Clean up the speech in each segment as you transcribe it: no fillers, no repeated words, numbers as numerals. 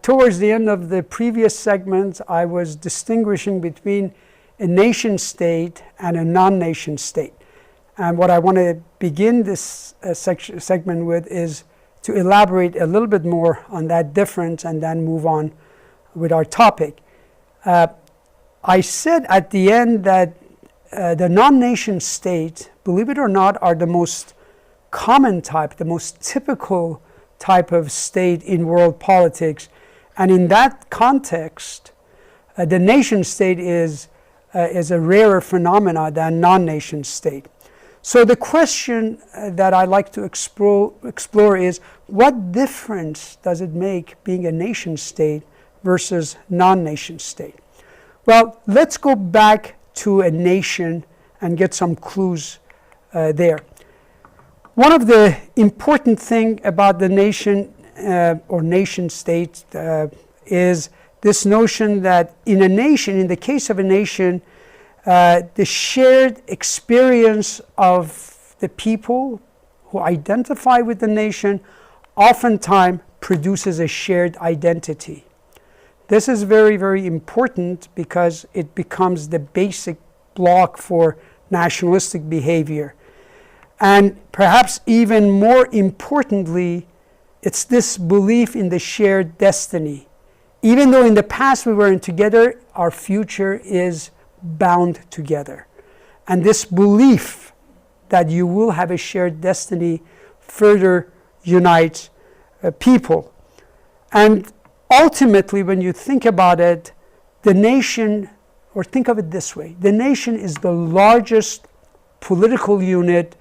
Towards the end of the previous segment, I was distinguishing between a nation state and a non-nation state. And what I want to begin this segment with is to elaborate a little bit more on that difference and then move on with our topic. I said at the end that the non-nation state, believe it or not, are the most common type, the most typical type of state in world politics. And in that context, the nation state is a rarer phenomena than non-nation state. So the question that I like to explore is, what difference does it make being a nation state versus non-nation state? Well, let's go back to a nation and get some clues there. One of the important things about the nation or nation state is this notion that in a nation, in the case of a nation, the shared experience of the people who identify with the nation oftentimes produces a shared identity. This is very, very important because it becomes the basic block for nationalistic behavior. And perhaps even more importantly, it's this belief in the shared destiny. Even though in the past we weren't together, our future is bound together. And this belief that you will have a shared destiny further unites people. And ultimately, when you think about it, the nation, or think of it this way, the nation is the largest political unit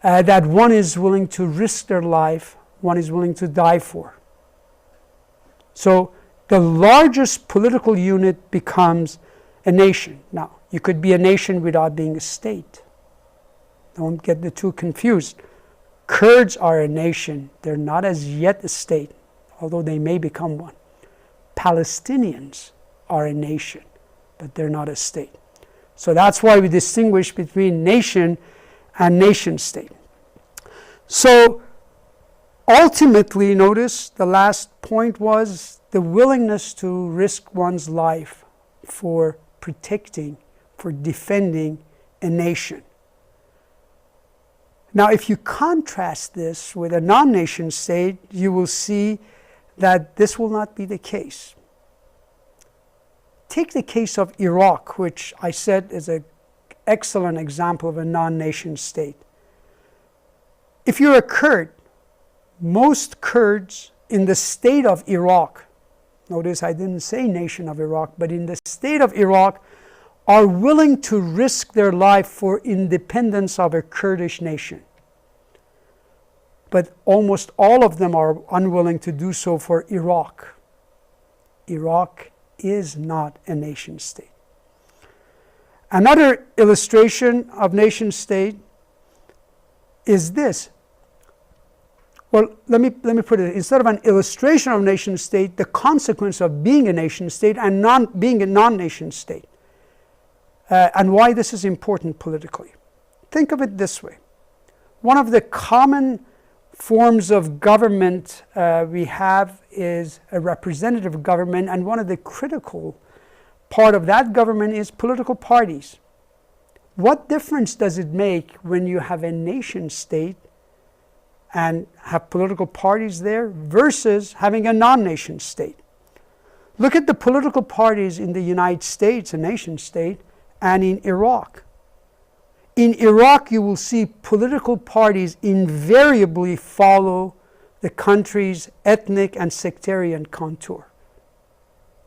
that one is willing to risk their life, one is willing to die for. So the largest political unit becomes a nation. Now, you could be a nation without being a state. Don't get the two confused. Kurds are a nation. They're not as yet a state, although they may become one. Palestinians are a nation, but they're not a state. So that's why we distinguish between nation and nation state. So ultimately, notice the last point was the willingness to risk one's life for protecting, for defending a nation. Now, if you contrast this with a non-nation state, you will see that this will not be the case. Take the case of Iraq, which I said is an excellent example of a non-nation state. If you're a Kurd, most Kurds in the state of Iraq, notice I didn't say nation of Iraq, but in the state of Iraq, are willing to risk their life for independence of a Kurdish nation. But almost all of them are unwilling to do so for Iraq. Iraq is not a nation state. Another illustration of nation state is this. Well, let me put it, instead of an illustration of nation state, the consequence of being a nation state and being a non-nation state. And why this is important politically. Think of it this way. One of the common forms of government we have is a representative government, and one of the critical part of that government is political parties. What difference does it make when you have a nation state and have political parties there versus having a non-nation state? Look at the political parties in the United States, a nation state, and in Iraq. In Iraq, you will see political parties invariably follow the country's ethnic and sectarian contour.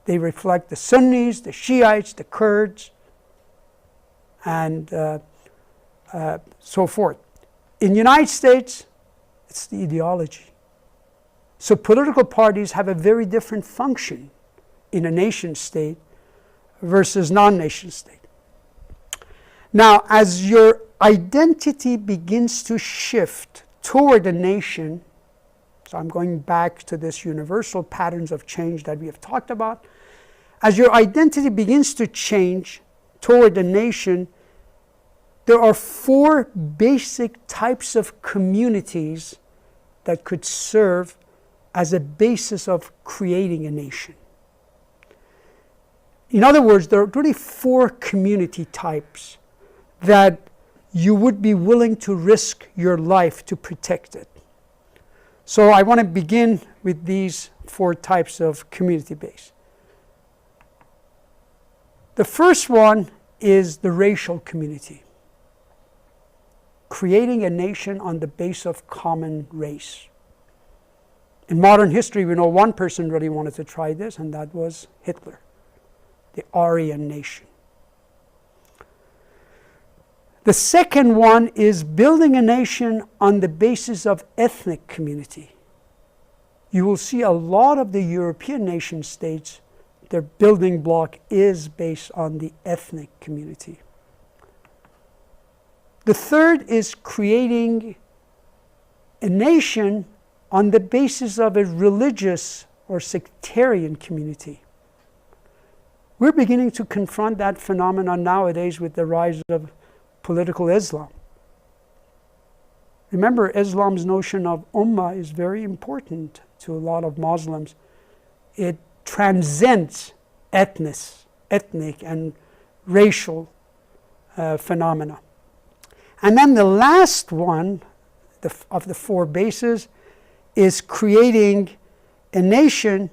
They reflect the Sunnis, the Shiites, the Kurds, and so forth. In the United States, it's the ideology. So political parties have a very different function in a nation state versus non-nation state. Now, as your identity begins to shift toward a nation, so I'm going back to this universal patterns of change that we have talked about. As your identity begins to change toward a nation, there are four basic types of communities that could serve as a basis of creating a nation. In other words, there are really 4 community types that you would be willing to risk your life to protect it. So I want to begin with these 4 types of community base. The first one is the racial community, creating a nation on the base of common race. In modern history, we know one person really wanted to try this, and that was Hitler, the Aryan nation. The second one is building a nation on the basis of ethnic community. You will see a lot of the European nation states, their building block is based on the ethnic community. The third is creating a nation on the basis of a religious or sectarian community. We're beginning to confront that phenomenon nowadays with the rise of political Islam. Remember, Islam's notion of ummah is very important to a lot of Muslims. It transcends ethnic and racial phenomena. And then the last one of the 4 bases is creating a nation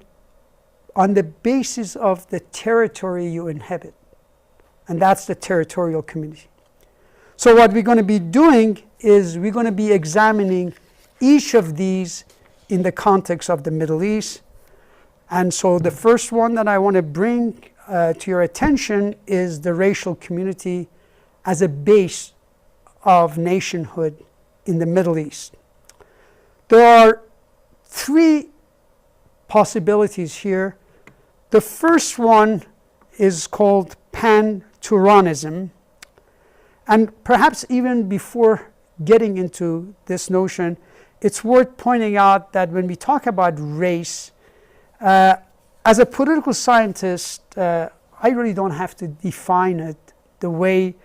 on the basis of the territory you inhabit. And that's the territorial community. So what we're going to be doing is we're going to be examining each of these in the context of the Middle East. And so the first one that I want to bring to your attention is the racial community as a base of nationhood in the Middle East. There are 3 possibilities here. The first one is called pan-Turanism. And perhaps even before getting into this notion, it's worth pointing out that when we talk about race, as a political scientist, I really don't have to define it the way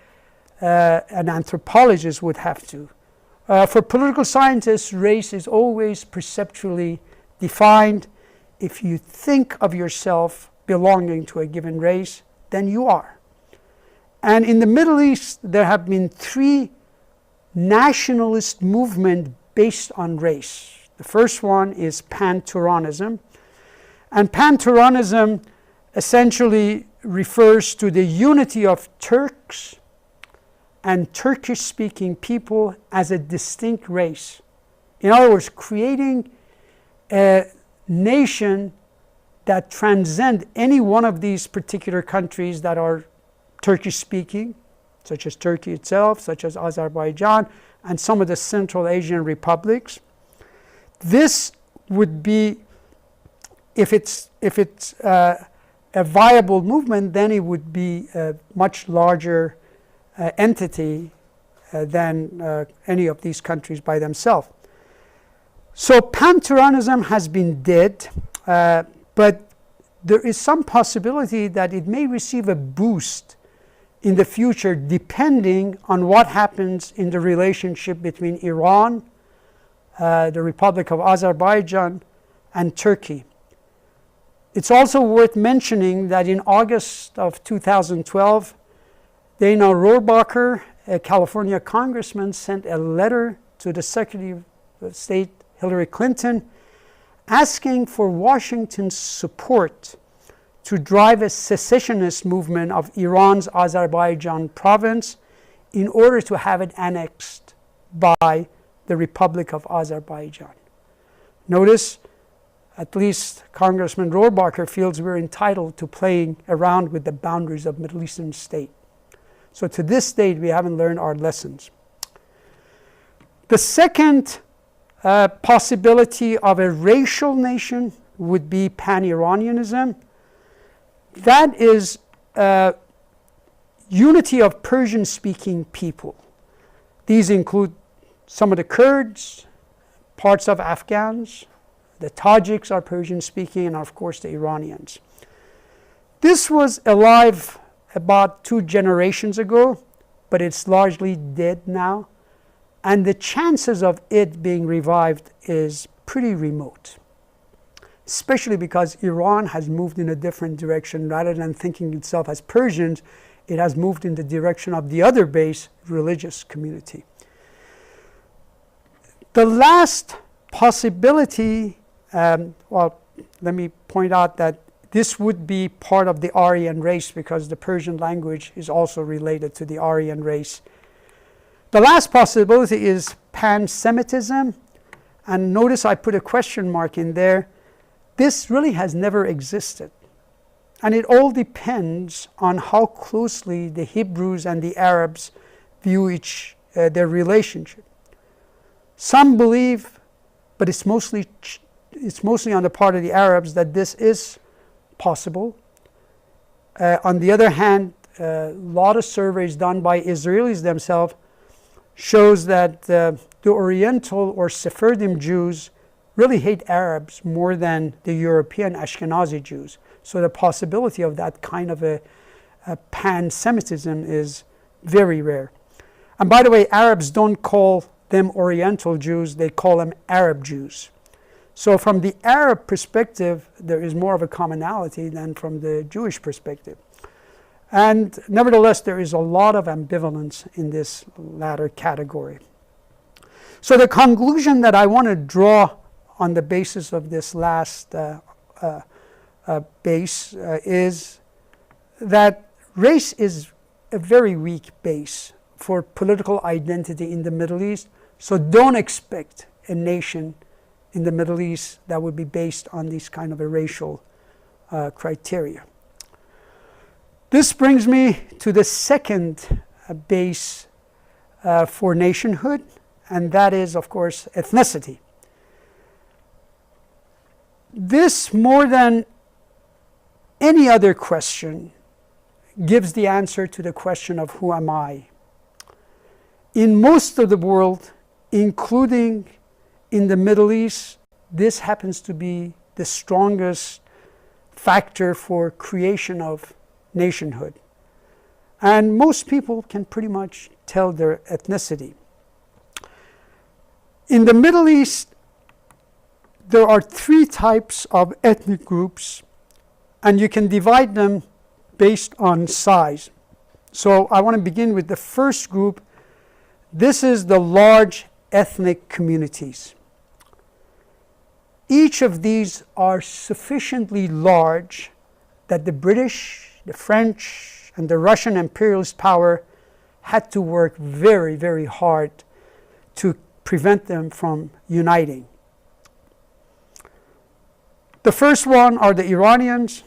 an anthropologist would have to. For political scientists, race is always perceptually defined. If you think of yourself belonging to a given race, then you are. And in the Middle East, there have been 3 nationalist movements based on race. The first one is pan-Turanism. And pan-Turanism essentially refers to the unity of Turks and Turkish-speaking people as a distinct race. In other words, creating a nation that transcends any one of these particular countries that are Turkish-speaking, such as Turkey itself, such as Azerbaijan, and some of the Central Asian republics. This would be, if it's a viable movement, then it would be a much larger entity than any of these countries by themselves. So pan-Turanism has been dead, but there is some possibility that it may receive a boost in the future depending on what happens in the relationship between Iran, the Republic of Azerbaijan, and Turkey. It's also worth mentioning that in August of 2012, Dana Rohrabacher, a California congressman, sent a letter to the Secretary of State Hillary Clinton asking for Washington's support to drive a secessionist movement of Iran's Azerbaijan province in order to have it annexed by the Republic of Azerbaijan. Notice, at least Congressman Rohrabacher feels we're entitled to playing around with the boundaries of Middle Eastern state. So to this date, we haven't learned our lessons. The second possibility of a racial nation would be pan-Iranianism. That is unity of Persian-speaking people. These include some of the Kurds, parts of Afghans, the Tajiks are Persian-speaking, and of course the Iranians. This was alive about 2 generations ago, but it's largely dead now, and the chances of it being revived is pretty remote. especially because Iran has moved in a different direction. Rather than thinking itself as Persians, it has moved in the direction of the other base, religious community. The last possibility, well, let me point out that this would be part of the Aryan race because the Persian language is also related to the Aryan race. The last possibility is pan-Semitism, and notice I put a question mark in there. This really has never existed, and it all depends on how closely the Hebrews and the Arabs view their relationship. Some believe, but it's mostly on the part of the Arabs, that this is possible. On the other hand, a lot of surveys done by Israelis themselves shows that the Oriental or Sephardim Jews really hate Arabs more than the European Ashkenazi Jews. So the possibility of that kind of a pan-Semitism is very rare. And by the way, Arabs don't call them Oriental Jews, they call them Arab Jews. So from the Arab perspective, there is more of a commonality than from the Jewish perspective. And nevertheless, there is a lot of ambivalence in this latter category. So the conclusion that I want to draw on the basis of this last base is that race is a very weak base for political identity in the Middle East. So don't expect a nation in the Middle East that would be based on these kind of a racial criteria. This brings me to the second base for nationhood, and that is, of course, ethnicity. This, more than any other question, gives the answer to the question of who am I? In most of the world, including in the Middle East, this happens to be the strongest factor for creation of nationhood. And most people can pretty much tell their ethnicity. In the Middle East, there are three types of ethnic groups, and you can divide them based on size. So I want to begin with the first group. This is the large ethnic communities. Each of these are sufficiently large that the British, the French, and the Russian imperialist power had to work very, very hard to prevent them from uniting. The first one are the Iranians.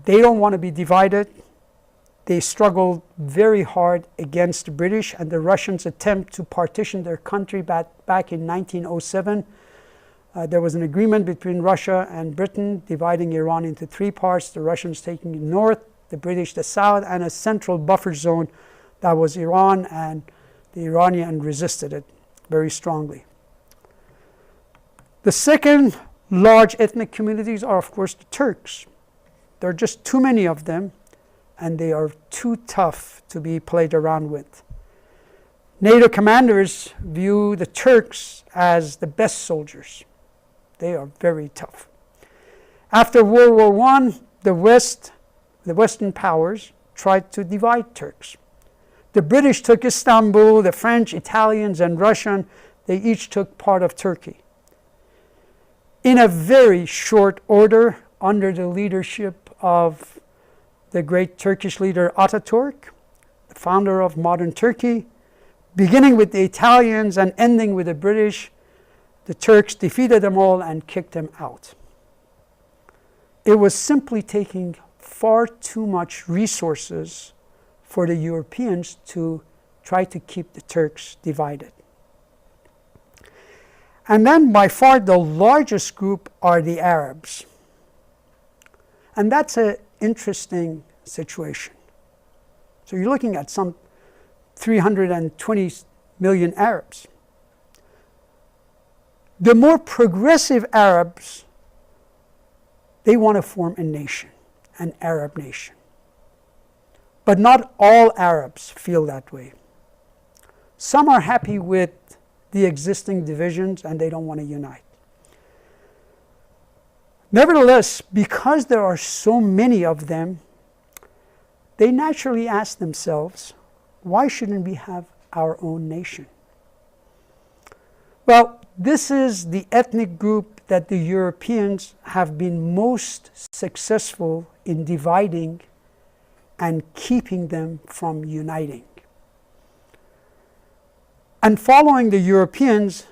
They don't want to be divided. They struggled very hard against the British and the Russians' attempt to partition their country back in 1907. There was an agreement between Russia and Britain dividing Iran into three parts, the Russians taking the north, the British the south, and a central buffer zone that was Iran, and the Iranians resisted it very strongly. The second large ethnic communities are, of course, the Turks. There are just too many of them, and they are too tough to be played around with. NATO commanders view the Turks as the best soldiers. They are very tough. After World War I, the Western powers tried to divide Turks. The British took Istanbul, the French, Italians, and Russian, they each took part of Turkey. In a very short order, under the leadership of the great Turkish leader Ataturk, the founder of modern Turkey, beginning with the Italians and ending with the British, the Turks defeated them all and kicked them out. It was simply taking far too much resources for the Europeans to try to keep the Turks divided. And then by far the largest group are the Arabs. And that's an interesting situation. So you're looking at some 320 million Arabs. The more progressive Arabs, they want to form a nation, an Arab nation. But not all Arabs feel that way. Some are happy with the existing divisions and they don't want to unite. Nevertheless, because there are so many of them, they naturally ask themselves, why shouldn't we have our own nation? Well, this is the ethnic group that the Europeans have been most successful in dividing and keeping them from uniting. And following the Europeans,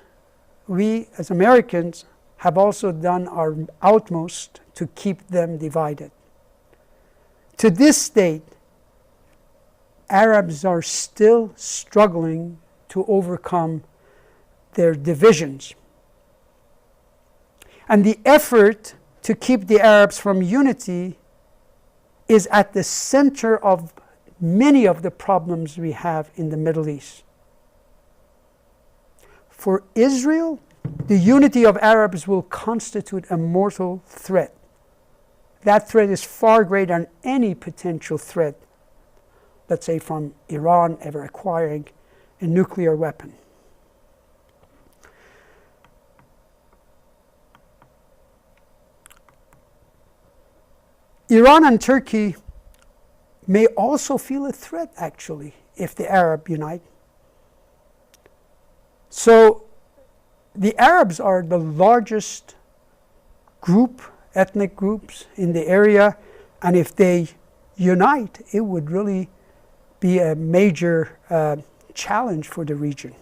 we as Americans have also done our utmost to keep them divided. To this date, Arabs are still struggling to overcome their divisions. And the effort to keep the Arabs from unity is at the center of many of the problems we have in the Middle East. For Israel, the unity of Arabs will constitute a mortal threat. That threat is far greater than any potential threat, let's say from Iran ever acquiring a nuclear weapon. Iran and Turkey may also feel a threat, actually, if the Arabs unite. So the Arabs are the largest group, ethnic groups in the area, and if they unite, it would really be a major challenge for the region.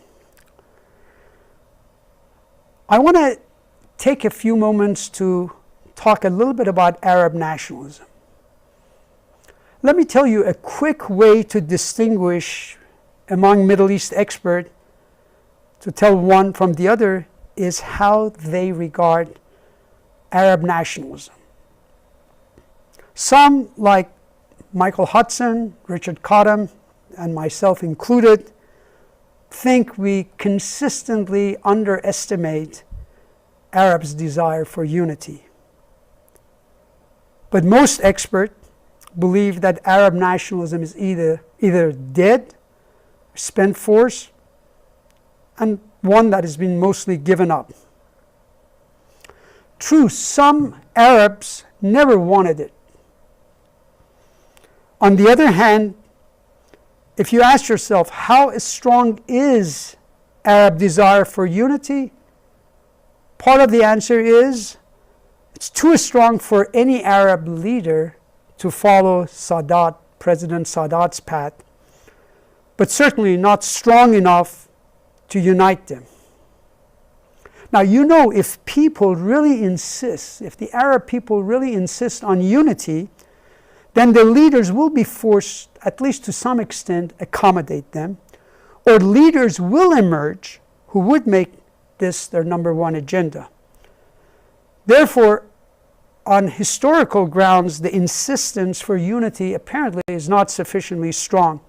I want to take a few moments to talk a little bit about Arab nationalism. Let me tell you a quick way to distinguish among Middle East experts, to tell one from the other, is how they regard Arab nationalism. Some, like Michael Hudson, Richard Cottam, and myself included, think we consistently underestimate Arabs' desire for unity. But most experts believe that Arab nationalism is either dead, spent force, and one that has been mostly given up. True, some Arabs never wanted it. On the other hand, if you ask yourself, how strong is Arab desire for unity? Part of the answer is, it's too strong for any Arab leader to follow Sadat, President Sadat's path, but certainly not strong enough to unite them. Now, you know, if people really insist, if the Arab people really insist on unity, then the leaders will be forced, at least to some extent, accommodate them, or leaders will emerge who would make this their number one agenda. Therefore, on historical grounds, the insistence for unity apparently is not sufficiently strong.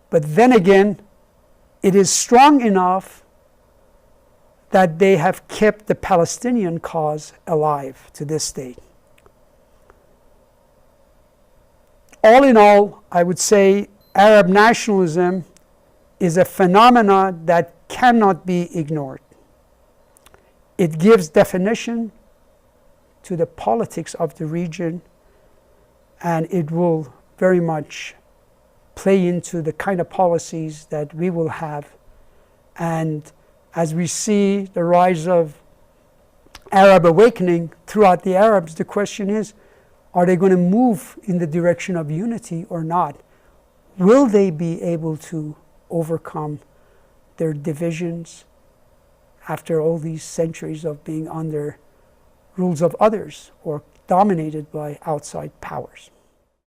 But then again, it is strong enough that they have kept the Palestinian cause alive to this day. All in all, I would say Arab nationalism is a phenomenon that cannot be ignored. It gives definition to the politics of the region, and it will very much play into the kind of policies that we will have. And as we see the rise of Arab awakening throughout the Arabs, the question is, are they going to move in the direction of unity or not? Will they be able to overcome their divisions after all these centuries of being under rules of others or dominated by outside powers?